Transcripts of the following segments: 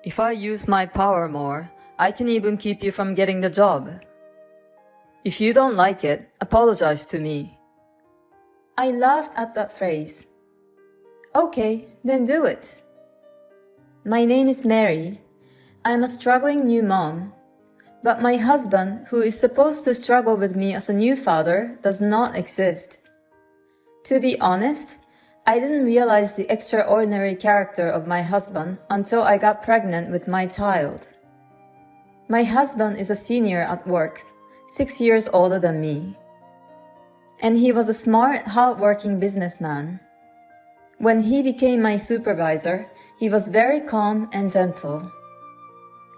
If I use my power more, I can even keep you from getting the job. If you don't like it, apologize to me. I laughed at that phrase. Okay, then do it. My name is Mary. I'm a struggling new mom. But my husband, who is supposed to struggle with me as a new father, does not exist. To be honest, I didn't realize the extraordinary character of my husband until I got pregnant with my child. My husband is a senior at work, 6 years older than me. And he was a smart, hard-working businessman. When he became my supervisor, he was very calm and gentle.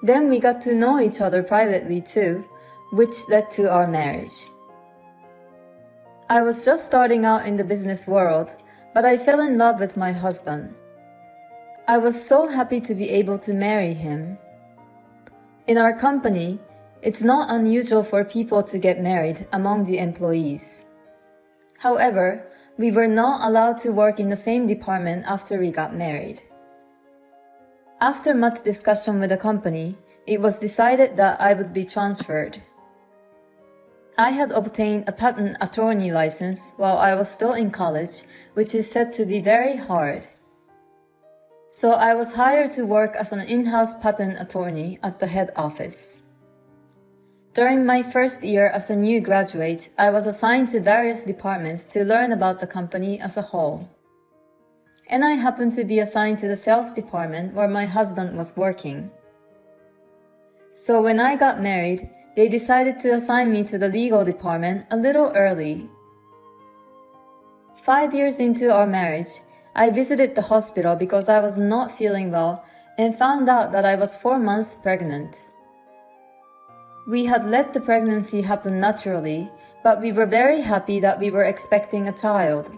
Then we got to know each other privately too, which led to our marriage. I was just starting out in the business world, but I fell in love with my husband. I was so happy to be able to marry him. In our company, it's not unusual for people to get married among the employees. However, we were not allowed to work in the same department after we got married. After much discussion with the company, it was decided that I would be transferred. I had obtained a patent attorney license while I was still in college, which is said to be very hard. So I was hired to work as an in-house patent attorney at the head office. During my first year as a new graduate, I was assigned to various departments to learn about the company as a whole. And I happened to be assigned to the sales department where my husband was working. So when I got married, they decided to assign me to the legal department a little early. 5 years into our marriage, I visited the hospital because I was not feeling well and found out that I was 4 months pregnant. We had let the pregnancy happen naturally, but we were very happy that we were expecting a child.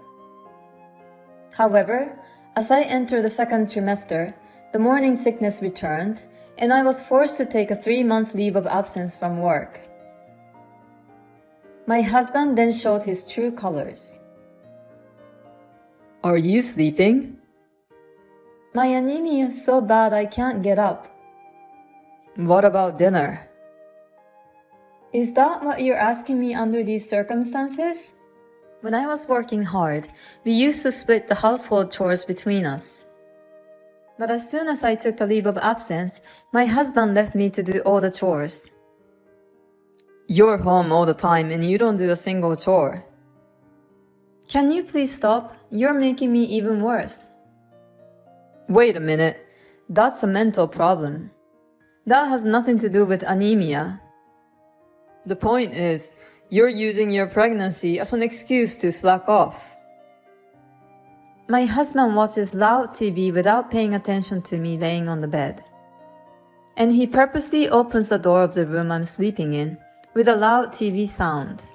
However, as I entered the second trimester, the morning sickness returned, and I was forced to take a 3-month leave of absence from work. My husband then showed his true colors. Are you sleeping? My anemia is so bad I can't get up. What about dinner? Is that what you're asking me under these circumstances? When I was working hard, we used to split the household chores between us. But as soon as I took a leave of absence, my husband left me to do all the chores. You're home all the time and you don't do a single chore. Can you please stop? You're making me even worse. Wait a minute. That's a mental problem. That has nothing to do with anemia. The point is, you're using your pregnancy as an excuse to slack off. My husband watches loud TV without paying attention to me laying on the bed. And he purposely opens the door of the room I'm sleeping in with a loud TV sound.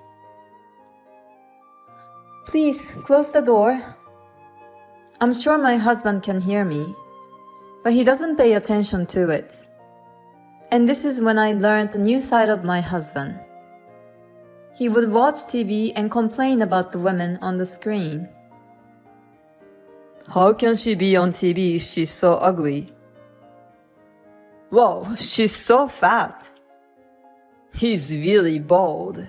Please, close the door. I'm sure my husband can hear me, but he doesn't pay attention to it. And this is when I learned the new side of my husband. He would watch TV and complain about the women on the screen. How can she be on TV if she's so ugly? Whoa, she's so fat. He's really bald.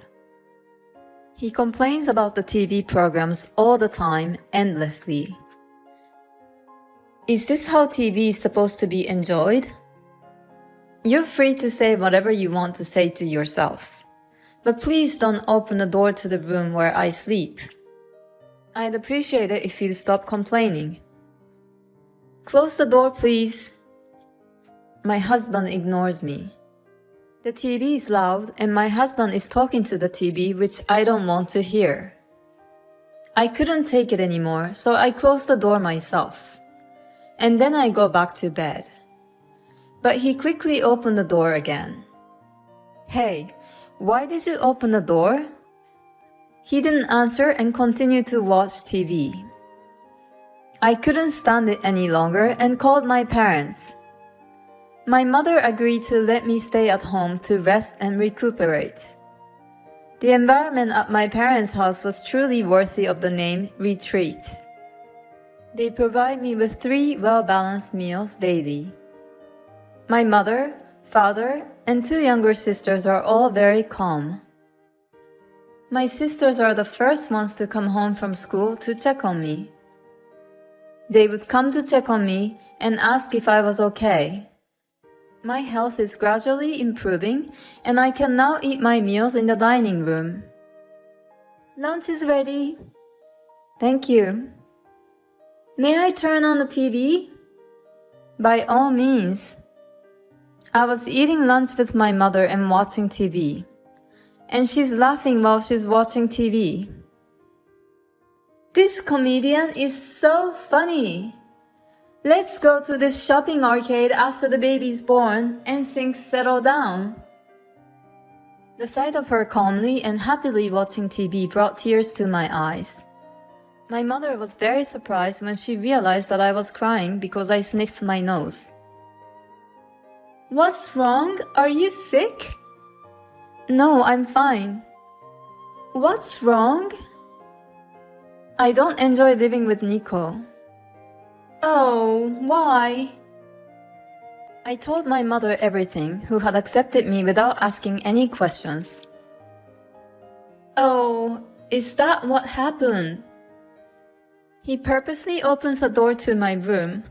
He complains about the TV programs all the time, endlessly. Is this how TV is supposed to be enjoyed? You're free to say whatever you want to say to yourself. But please don't open the door to the room where I sleep. I'd appreciate it if you'd stop complaining. Close the door, please. My husband ignores me. The TV is loud and my husband is talking to the TV, which I don't want to hear. I couldn't take it anymore, so I closed the door myself. And then I go back to bed. But he quickly opened the door again. Hey, why did you open the door? He didn't answer and continued to watch TV. I couldn't stand it any longer and called my parents. My mother agreed to let me stay at home to rest and recuperate. The environment at my parents' house was truly worthy of the name retreat. They provide me with 3 well-balanced meals daily. My mother, father, and 2 younger sisters are all very calm. My sisters are the first ones to come home from school to check on me. They would come to check on me and ask if I was okay. My health is gradually improving and I can now eat my meals in the dining room. Lunch is ready. Thank you. May I turn on the TV? By all means. I was eating lunch with my mother and watching TV. And she's laughing while she's watching TV. This comedian is so funny. Let's go to this shopping arcade after the baby's born and things settle down. The sight of her calmly and happily watching TV brought tears to my eyes. My mother was very surprised when she realized that I was crying because I sniffed my nose. What's wrong? Are you sick? No, I'm fine. What's wrong? I don't enjoy living with Nico. Oh, why? I told my mother everything, who had accepted me without asking any questions. Oh, is that what happened? He purposely opens the door to my room.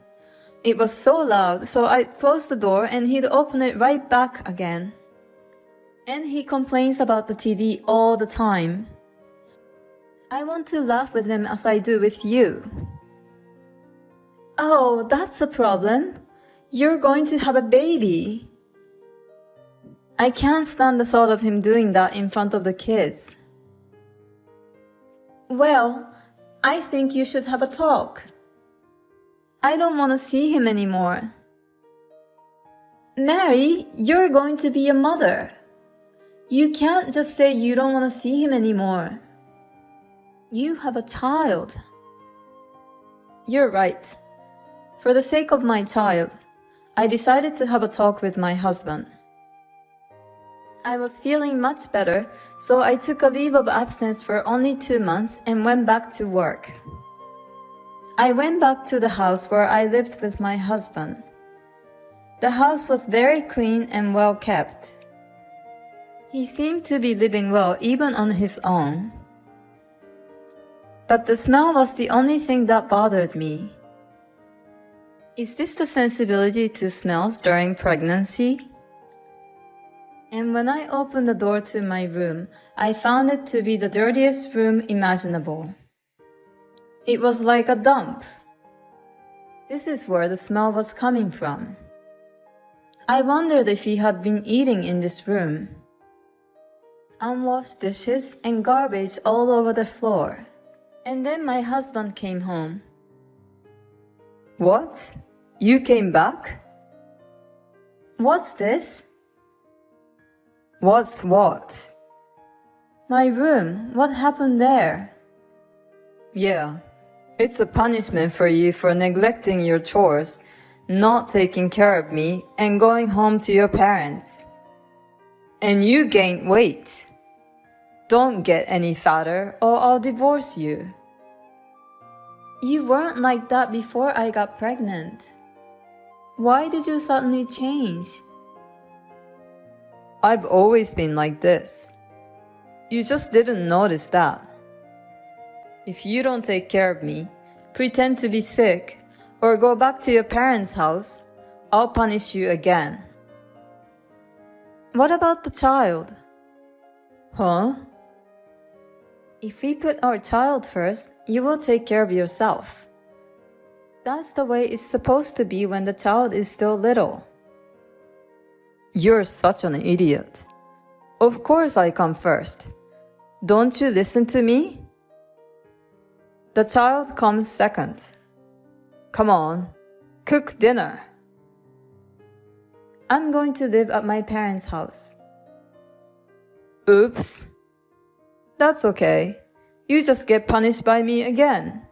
It was so loud, so I closed the door and he'd open it right back again. And he complains about the TV all the time. I want to laugh with him as I do with you. Oh, that's a problem. You're going to have a baby. I can't stand the thought of him doing that in front of the kids. Well, I think you should have a talk. I don't want to see him anymore. Mary, you're going to be a mother. You can't just say you don't want to see him anymore. You have a child. You're right. For the sake of my child, I decided to have a talk with my husband. I was feeling much better, so I took a leave of absence for only 2 months and went back to work. I went back to the house where I lived with my husband. The house was very clean and well kept. He seemed to be living well even on his own. But the smell was the only thing that bothered me. Is this the sensibility to smells during pregnancy? And when I opened the door to my room, I found it to be the dirtiest room imaginable. It was like a dump. This is where the smell was coming from. I wondered if he had been eating in this room. Unwashed dishes and garbage all over the floor. And then my husband came home. What? You came back? What's this? What's what? My room. What happened there? Yeah, it's a punishment for you for neglecting your chores, not taking care of me, and going home to your parents. And you gained weight. Don't get any fatter or I'll divorce you. You weren't like that before I got pregnant. Why did you suddenly change? I've always been like this. You just didn't notice that. If you don't take care of me, pretend to be sick, or go back to your parents' house, I'll punish you again. What about the child? Huh? If we put our child first, you will take care of yourself. That's the way it's supposed to be when the child is still little. You're such an idiot. Of course I come first. Don't you listen to me? The child comes second. Come on, cook dinner. I'm going to live at my parents' house. Oops. That's okay. You just get punished by me again.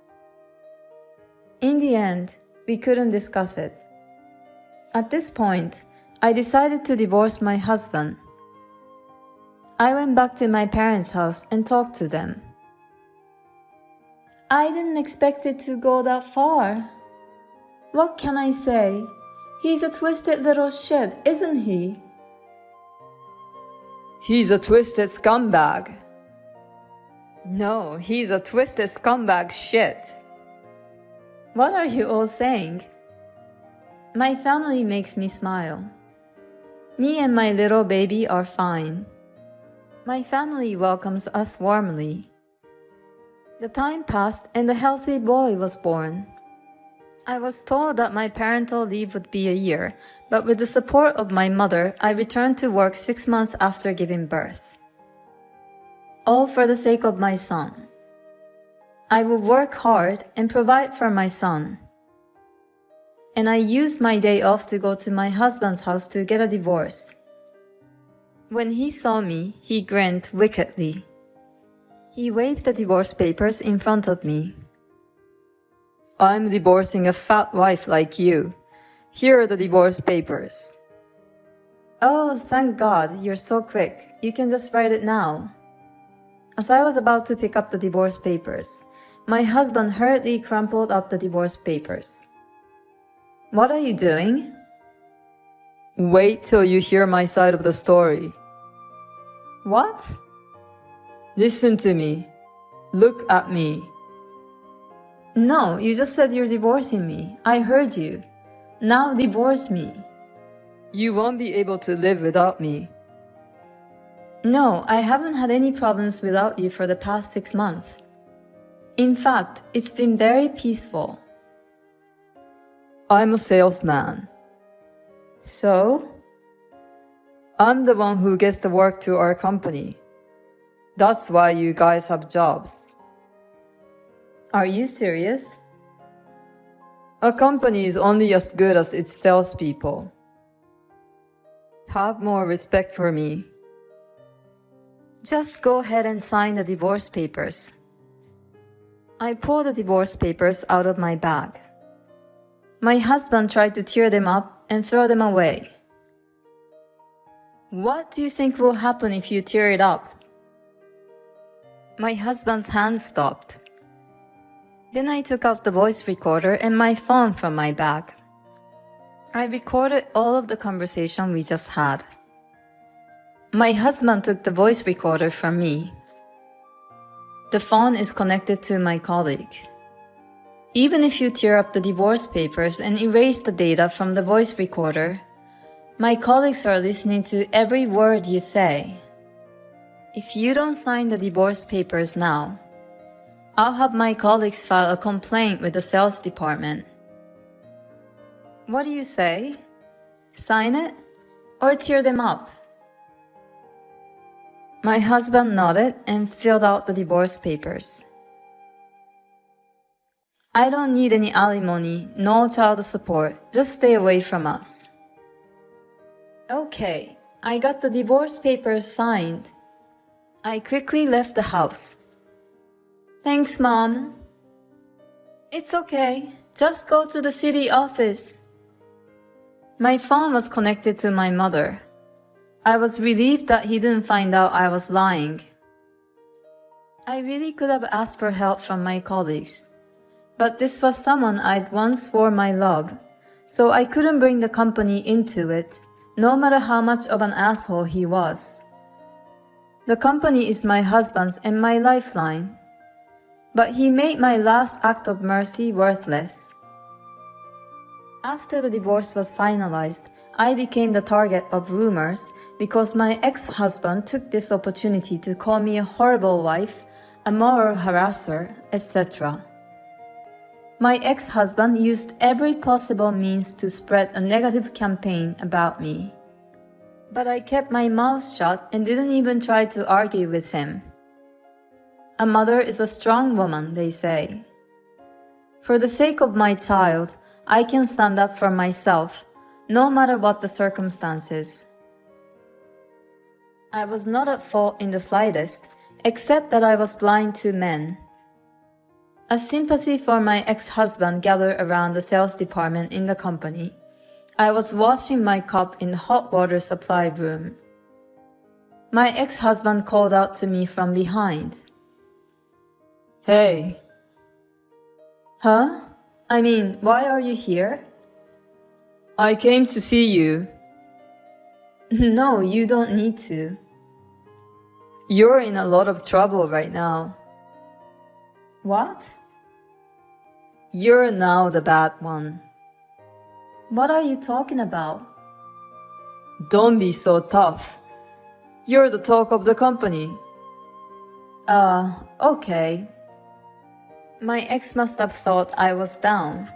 In the end, we couldn't discuss it. At this point, I decided to divorce my husband. I went back to my parents' house and talked to them. I didn't expect it to go that far. What can I say? He's a twisted little shit, isn't he? He's a twisted scumbag. No, he's a twisted scumbag shit. What are you all saying? My family makes me smile. Me and my little baby are fine. My family welcomes us warmly. The time passed and a healthy boy was born. I was told that my parental leave would be a year, but with the support of my mother, I returned to work 6 months after giving birth. All for the sake of my son. I will work hard and provide for my son. And I used my day off to go to my husband's house to get a divorce. When he saw me, he grinned wickedly. He waved the divorce papers in front of me. I'm divorcing a fat wife like you. Here are the divorce papers. Oh, thank God, you're so quick. You can just write it now. As I was about to pick up the divorce papers, my husband hurriedly crumpled up the divorce papers. What are you doing? Wait till you hear my side of the story. What? Listen to me. Look at me. No, you just said you're divorcing me. I heard you. Now divorce me. You won't be able to live without me. No, I haven't had any problems without you for the past 6 months. In fact, it's been very peaceful. I'm a salesman. So? I'm the one who gets the work to our company. That's why you guys have jobs. Are you serious? A company is only as good as its salespeople. Have more respect for me. Just go ahead and sign the divorce papers. I pulled the divorce papers out of my bag. My husband tried to tear them up and throw them away. What do you think will happen if you tear it up? My husband's hand stopped. Then I took out the voice recorder and my phone from my bag. I recorded all of the conversation we just had. My husband took the voice recorder from me. The phone is connected to my colleague. Even if you tear up the divorce papers and erase the data from the voice recorder, my colleagues are listening to every word you say. If you don't sign the divorce papers now, I'll have my colleagues file a complaint with the sales department. What do you say? Sign it or tear them up? My husband nodded and filled out the divorce papers. I don't need any alimony, no child support, just stay away from us. Okay, I got the divorce papers signed. I quickly left the house. Thanks, Mom. It's okay, just go to the city office. My phone was connected to my mother. I was relieved that he didn't find out I was lying. I really could have asked for help from my colleagues, but this was someone I'd once swore my love, so I couldn't bring the company into it, no matter how much of an asshole he was. The company is my husband's and my lifeline, but he made my last act of mercy worthless. After the divorce was finalized, I became the target of rumors because my ex-husband took this opportunity to call me a horrible wife, a moral harasser, etc. My ex-husband used every possible means to spread a negative campaign about me. But I kept my mouth shut and didn't even try to argue with him. A mother is a strong woman, they say. For the sake of my child, I can stand up for myself, no matter what the circumstances. I was not at fault in the slightest, except that I was blind to men. As sympathy for my ex-husband gathered around the sales department in the company, I was washing my cup in the hot water supply room. My ex-husband called out to me from behind. Hey. Huh? I mean, why are you here? I came to see you. No, you don't need to. You're in a lot of trouble right now. What? You're now the bad one. What are you talking about? Don't be so tough. You're the talk of the company. Okay. My ex must have thought I was down.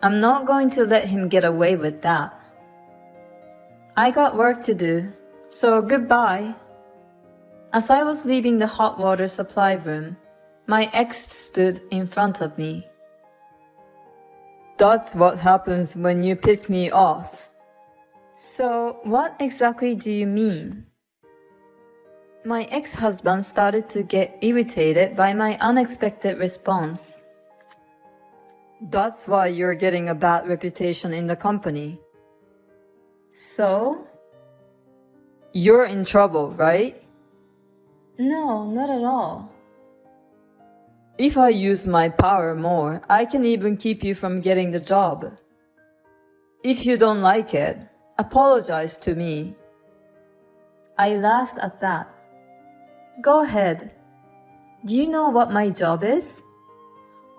I'm not going to let him get away with that. I got work to do, so goodbye. As I was leaving the hot water supply room, my ex stood in front of me. That's what happens when you piss me off. So, what exactly do you mean? My ex-husband started to get irritated by my unexpected response. That's why you're getting a bad reputation in the company. So? You're in trouble, right? No, not at all. If I use my power more, I can even keep you from getting the job. If you don't like it, apologize to me. I laughed at that. Go ahead. Do you know what my job is?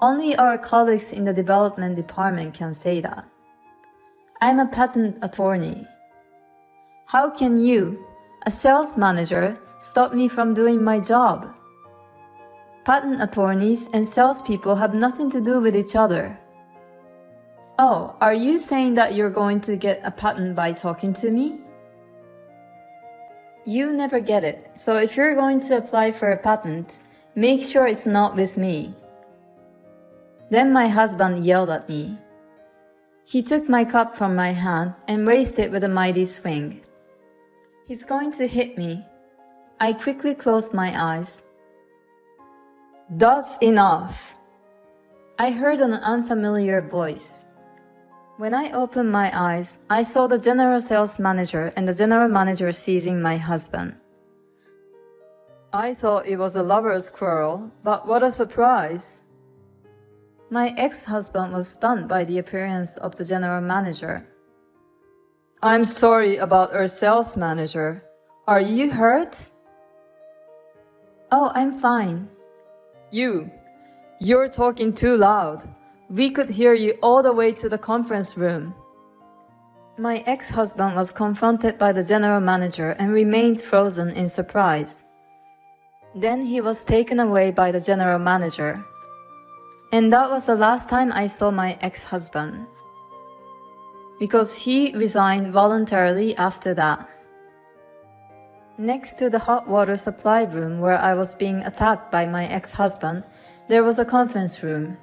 Only our colleagues in the development department can say that. I'm a patent attorney. How can you, a sales manager, stop me from doing my job? Patent attorneys and salespeople have nothing to do with each other. Oh, are you saying that you're going to get a patent by talking to me? You never get it, so if you're going to apply for a patent, make sure it's not with me. Then my husband yelled at me. He took my cup from my hand and raised it with a mighty swing. He's going to hit me. I quickly closed my eyes. That's enough. I heard an unfamiliar voice. When I opened my eyes, I saw the general sales manager and the general manager seizing my husband. I thought it was a lover's quarrel, but what a surprise. My ex-husband was stunned by the appearance of the general manager. I'm sorry about our sales manager. Are you hurt? Oh, I'm fine. You're talking too loud. We could hear you all the way to the conference room. My ex-husband was confronted by the general manager and remained frozen in surprise. Then he was taken away by the general manager. And that was the last time I saw my ex-husband. Because he resigned voluntarily after that. Next to the hot water supply room where I was being attacked by my ex-husband, there was a conference room.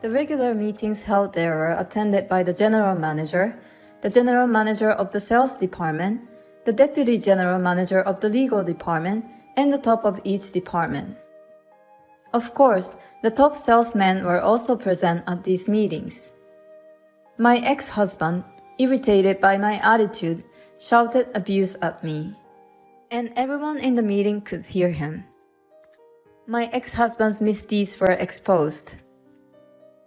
The regular meetings held there were attended by the general manager of the sales department, the deputy general manager of the legal department, and the top of each department. Of course, the top salesmen were also present at these meetings. My ex-husband, irritated by my attitude, shouted abuse at me, and everyone in the meeting could hear him. My ex-husband's misdeeds were exposed.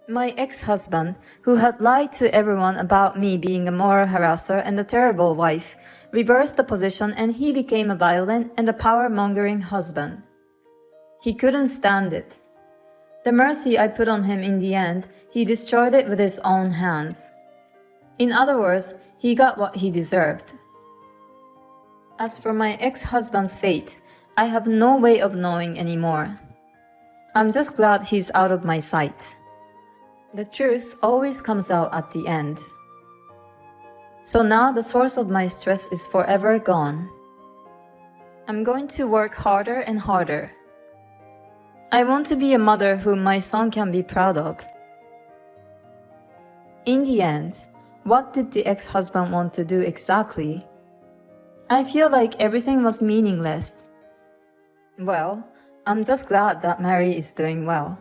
My ex-husband, who had lied to everyone about me being a moral harasser and a terrible wife, reversed the position and he became a violent and a power-mongering husband. He couldn't stand it. The mercy I put on him in the end, he destroyed it with his own hands. In other words, he got what he deserved. As for my ex-husband's fate, I have no way of knowing anymore. I'm just glad he's out of my sight. The truth always comes out at the end. So now the source of my stress is forever gone. I'm going to work harder and harder. I want to be a mother whom my son can be proud of. In the end, what did the ex-husband want to do exactly? I feel like everything was meaningless. Well, I'm just glad that Mary is doing well.